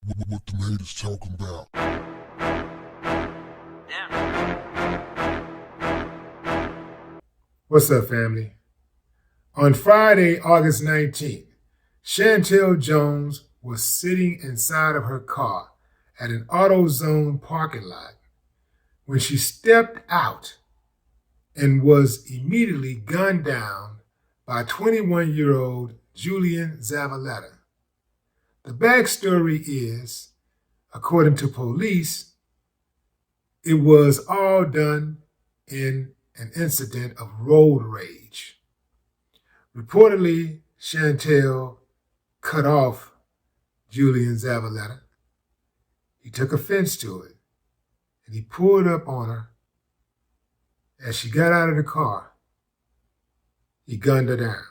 what the haters talking about. What's up, family? On Friday, August 19th, Chantel Jones was sitting inside of her car at an AutoZone parking lot when she stepped out and was immediately gunned down by 21-year-old Julian Zavaleta. The backstory is, according to police, it was all done in an incident of road rage. Reportedly, Chantel cut off Julian Zavaleta. He took offense to it, and he pulled up on her. As she got out of the car, he gunned her down.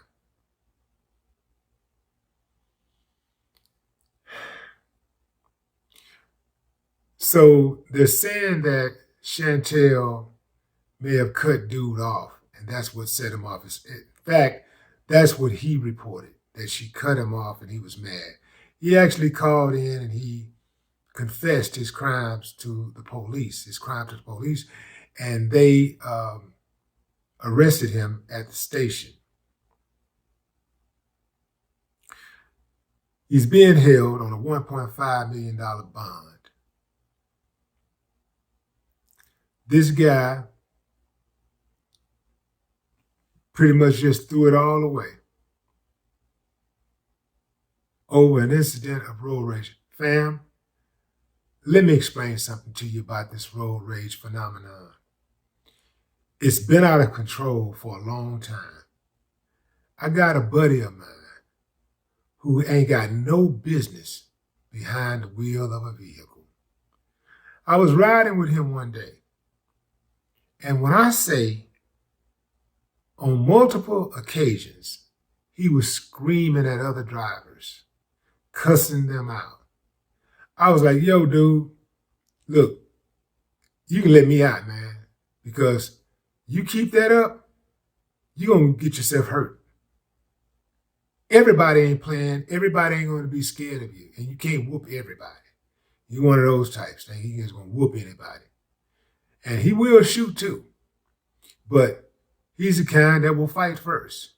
So they're saying that Chantel may have cut dude off, and that's what set him off. In fact, that's what he reported, that she cut him off and he was mad. He actually called in and he confessed his crimes to the police, and they arrested him at the station. He's being held on a $1.5 million bond. This guy pretty much just threw it all away over an incident of road rage. Fam, let me explain something to you about this road rage phenomenon. It's been out of control for a long time. I got a buddy of mine who ain't got no business behind the wheel of a vehicle. I was riding with him one day, and when I say on multiple occasions, he was screaming at other drivers, cussing them out. I was like, yo, dude, look, you can let me out, man, because you keep that up, you're going to get yourself hurt. Everybody ain't playing. Everybody ain't going to be scared of you, and you can't whoop everybody. You're one of those types. He ain't going to whoop anybody. And he will shoot too, but he's the kind that will fight first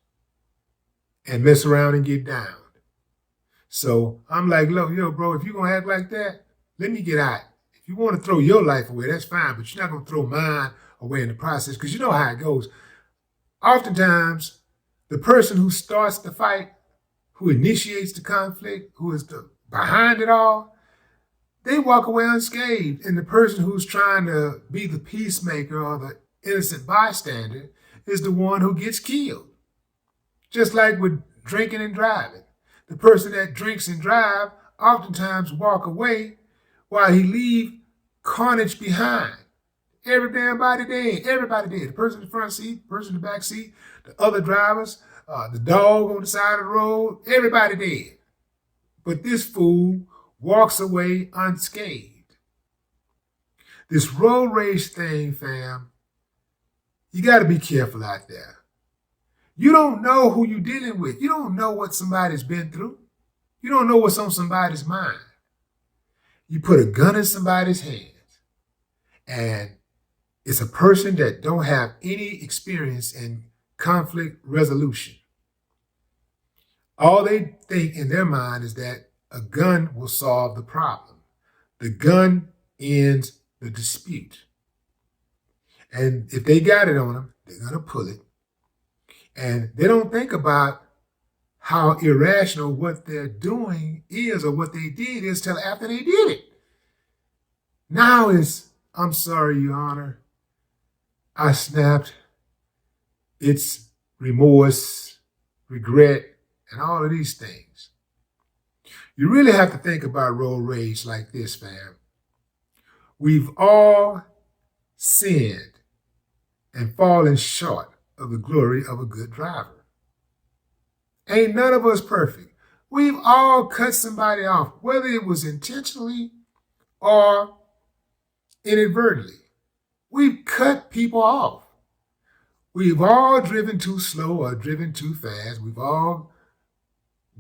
and mess around and get downed. So I'm like, look, yo, bro, if you're going to act like that, let me get out. If you want to throw your life away, that's fine, but you're not going to throw mine away in the process, because you know how it goes. Oftentimes, the person who starts the fight, who initiates the conflict, who is behind it all, they walk away unscathed. And the person who's trying to be the peacemaker or the innocent bystander is the one who gets killed. Just like with drinking and driving. The person that drinks and drive oftentimes walk away while he leave carnage behind. Everybody dead. The person in the front seat, the person in the back seat, the other drivers, the dog on the side of the road, everybody dead. But this fool walks away unscathed. This road rage thing, fam, you got to be careful out there. You don't know who you're dealing with. You don't know what somebody's been through. You don't know what's on somebody's mind. You put a gun in somebody's hands, and it's a person that don't have any experience in conflict resolution. All they think in their mind is that a gun will solve the problem. The gun ends the dispute. And if they got it on them, they're going to pull it. And they don't think about how irrational what they're doing is or what they did is till after they did it. Now it's, I'm sorry, Your Honor, I snapped. It's remorse, regret, and all of these things. You really have to think about road rage like this, fam. We've all sinned and fallen short of the glory of a good driver. Ain't none of us perfect. We've all cut somebody off, whether it was intentionally or inadvertently. We've cut people off. We've all driven too slow or driven too fast. We've all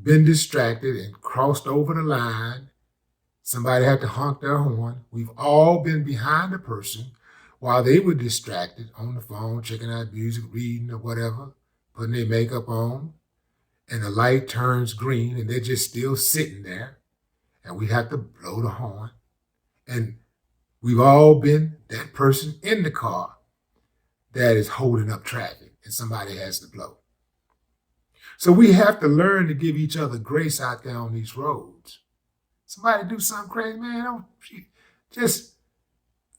been distracted and crossed over the line Somebody had to honk their horn. We've all been behind the person while they were distracted on the phone, checking out music, reading or whatever, putting their makeup on, and the light turns green and they're just still sitting there, and we have to blow the horn. And we've all been that person in the car that is holding up traffic and somebody has to blow. So we have to learn to give each other grace out there on these roads. Somebody do something crazy, man, don't just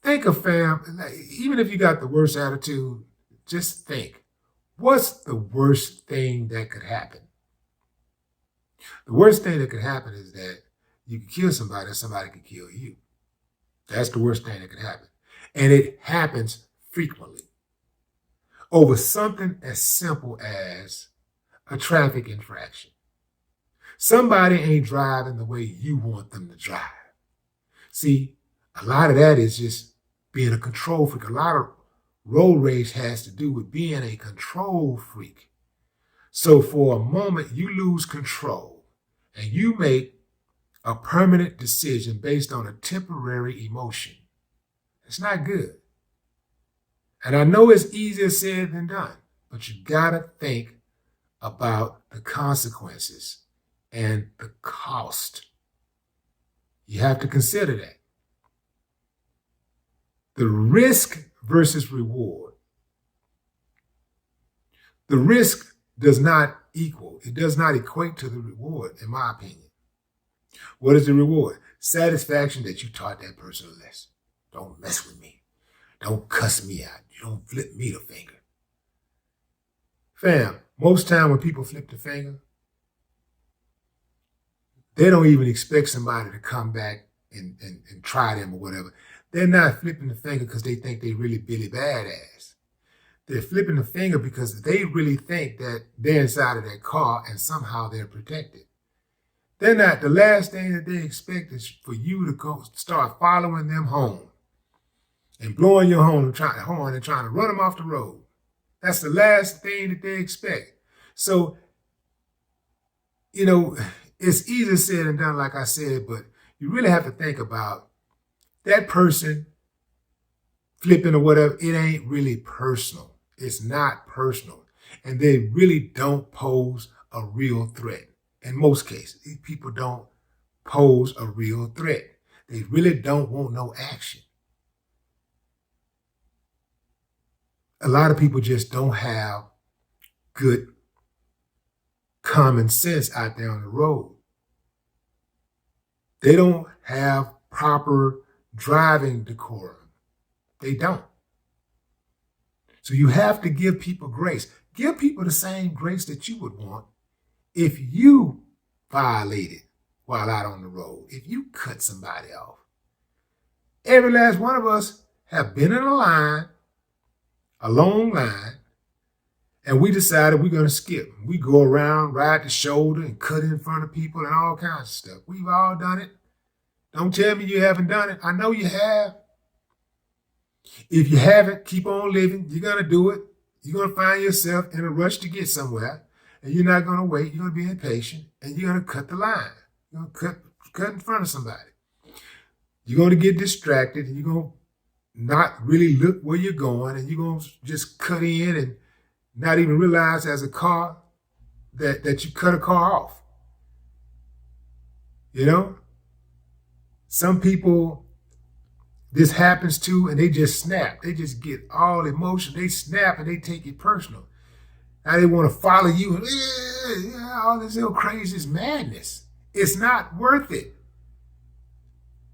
think of even if you got the worst attitude, just think, what's the worst thing that could happen? The worst thing that could happen is that you can kill somebody or somebody can kill you. That's the worst thing that could happen. And it happens frequently over something as simple as a traffic infraction. Somebody ain't driving the way you want them to drive. See, a lot of that is just being a control freak. A lot of road rage has to do with being a control freak. So for a moment, you lose control and you make a permanent decision based on a temporary emotion. It's not good. And I know it's easier said than done, but you gotta think about the consequences and the cost. You have to consider that. The risk versus reward. The risk does not equate to the reward, in my opinion. What is the reward? Satisfaction that you taught that person a lesson. Don't mess with me. Don't cuss me out. You don't flip me the finger. Fam, most time when people flip the finger, they don't even expect somebody to come back and try them or whatever. They're not flipping the finger because they think they really Billy Badass. They're flipping the finger because they really think that they're inside of that car and somehow they're protected. They're not. The last thing that they expect is for you to go start following them home and blowing your horn and trying to run them off the road. That's the last thing that they expect. So, it's easier said than done, like I said, but you really have to think about that person flipping or whatever. It ain't really personal. It's not personal. And they really don't pose a real threat. In most cases, these people don't pose a real threat. They really don't want no action. A lot of people just don't have good common sense out there on the road. They don't have proper driving decorum. They don't. So you have to give people grace. Give people the same grace that you would want if you violated while out on the road, if you cut somebody off. Every last one of us have been in a long line, and we decided we're going to skip. We go around, ride the shoulder, and cut in front of people and all kinds of stuff. We've all done it. Don't tell me you haven't done it. I know you have. If you haven't, keep on living. You're going to do it. You're going to find yourself in a rush to get somewhere, and you're not going to wait. You're going to be impatient, and you're going to cut the line. You're going to cut in front of somebody. You're going to get distracted, and you're going to not really look where you're going, and you're going to just cut in and not even realize as a car that you cut a car off. Some people this happens to, and they just snap. They just get all emotion. They snap and they take it personal. Now they want to follow you and all this little crazy madness. It's not worth it.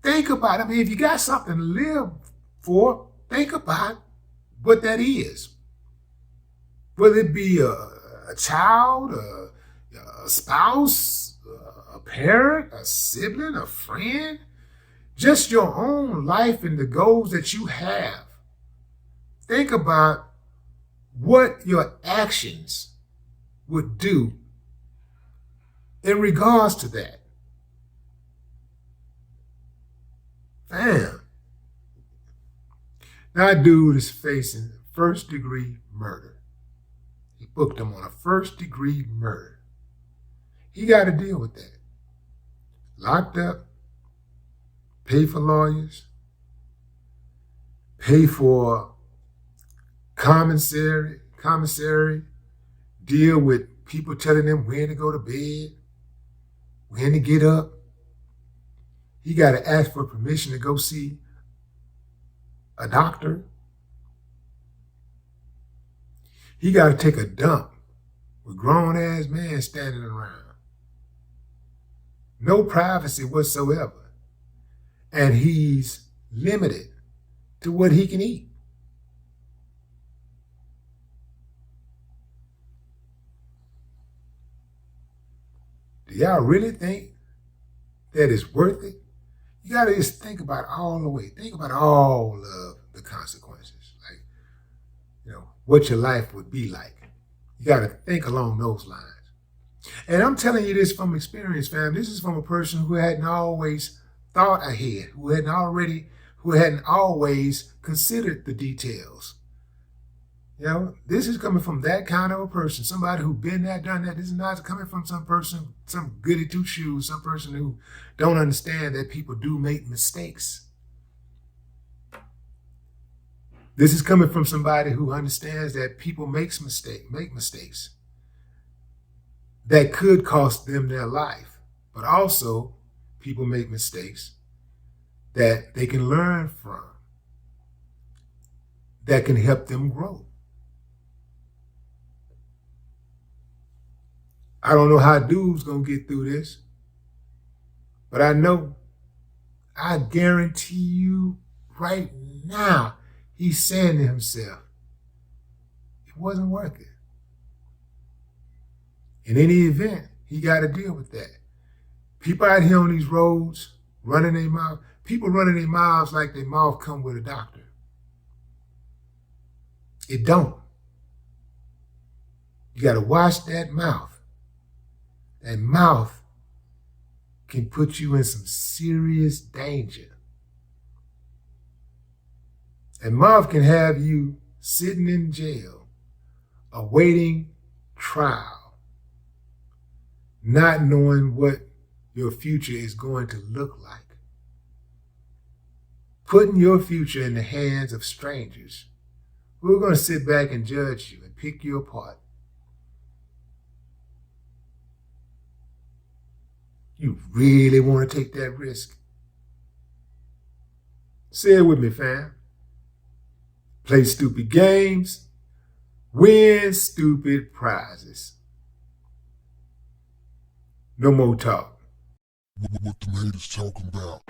Think about it. I mean, if you got something to live for, think about what that is. Whether it be a child, a spouse, a parent, a sibling, a friend, just your own life and the goals that you have. Think about what your actions would do in regards to that. Damn. Now, a dude is facing first-degree murder. He booked him on a first-degree murder. He got to deal with that. Locked up, pay for lawyers, pay for commissary, deal with people telling them when to go to bed, when to get up. He got to ask for permission to go see a doctor. He got to take a dump with grown-ass men standing around. No privacy whatsoever. And he's limited to what he can eat. Do y'all really think that it's worth it? You got to just think about all the way. Think about all of the consequences. Like, what your life would be like. You got to think along those lines. And I'm telling you this from experience, fam. This is from a person who hadn't always thought ahead, who hadn't always considered the details. This is coming from that kind of a person, somebody who been there, done that. This is not coming from some person, some goody two shoes, some person who don't understand that people do make mistakes. This is coming from somebody who understands that people make mistakes that could cost them their life, but also people make mistakes that they can learn from, that can help them grow. I don't know how dude's gonna get through this, but I guarantee you right now, he's saying to himself, it wasn't worth it. In any event, he got to deal with that. People out here on these roads running their mouth, people running their mouths like their mouth come with a doctor. It don't. You got to watch that mouth. That mouth can put you in some serious danger. That mouth can have you sitting in jail, awaiting trial, not knowing what your future is going to look like. Putting your future in the hands of strangers who are going to sit back and judge you and pick you apart. You really want to take that risk? Say it with me, fam. Play stupid games, win stupid prizes. No more talk. What the haters talking about?